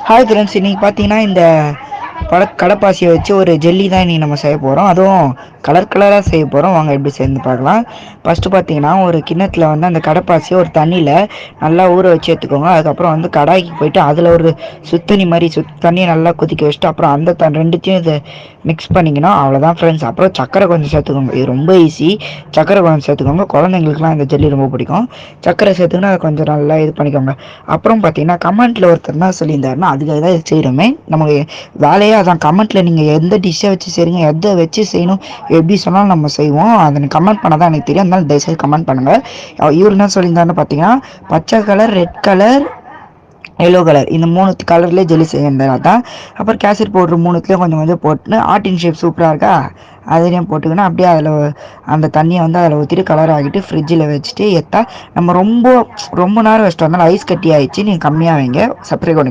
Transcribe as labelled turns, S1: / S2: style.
S1: Hi friends, இன்றைக்கி பார்த்தீங்கன்னா இந்த கடப்பாசியை வச்சு ஒரு ஜெல்லி தான் இன்றைக்கி நம்ம செய்ய போகிறோம். அதுவும் கலர் கலராக செய்ய போகிறோம். வாங்க எப்படி சேர்ந்து பார்க்கலாம். ஃபஸ்ட்டு பார்த்தீங்கன்னா ஒரு கிண்ணத்தில் வந்து அந்த கடப்பாசியை ஒரு தண்ணியில் நல்லா ஊற வச்சு எடுத்துக்கோங்க. அதுக்கப்புறம் வந்து கடாய்க்கு போயிட்டு அதில் ஒரு சுத்தண்ணி மாதிரி தண்ணியை நல்லா கொதிக்க வச்சுட்டு அப்புறம் அந்த ரெண்டுத்தையும் இதை மிக்ஸ் பண்ணிங்கன்னா அவ்வளோதான் ஃப்ரெண்ட்ஸ். அப்புறம் சக்கரை கொஞ்சம் சேர்த்துக்கோங்க. இது ரொம்ப ஈஸி. சக்கரை கொஞ்சம் சேர்த்துக்கோங்க. குழந்தைங்களுக்குலாம் இந்த ஜெல்லி ரொம்ப பிடிக்கும். சக்கரை சேர்த்துக்கினா அதை கொஞ்சம் நல்லா இது பண்ணிக்கோங்க. அப்புறம் பார்த்தீங்கன்னா கமெண்ட்டில் ஒருத்தர் தான் சொல்லியிருந்தாருன்னா அதுக்காக தான் இது செய்கிறோமே. நமக்கு வேலையே அதான். கமெண்ட்டில் நீங்கள் எந்த டிஷ்ஷை வச்சு செய்கிறீங்க, எதை வச்சு செய்யணும், எப்படி சொன்னாலும் நம்ம செய்வோம். அதை கமெண்ட் பண்ண தான் எனக்கு தெரியும். அதனால தயவுசெய்து கமெண்ட் பண்ணுங்கள். இவர் என்ன சொல்லியிருந்தாருன்னு பார்த்தீங்கன்னா பச்சை colour, red colour, yellow colour இந்த 3 கலர்லேயே ஜெல்லி செய்யறது தான். அப்புறம் கேசரி பவுட்ரு 3த்துலேயும் கொஞ்சம் கொஞ்சம் போட்டு ஆர்டின் ஷேப் சூப்பராக இருக்கா, அதுலேயும் போட்டுக்கணும். அப்படியே அதில் அந்த தண்ணியை வந்து அதில் ஊற்றிட்டு கலர் ஆகிட்டு ஃப்ரிட்ஜில் வச்சுட்டு நம்ம ரொம்ப ரொம்ப நேரம் வச்சுட்டு வந்தாலும் ஐஸ் கட்டி ஆகிடுச்சு. நீங்கள் கம்மியாக வைங்க. சப்ஸ்கிரைப்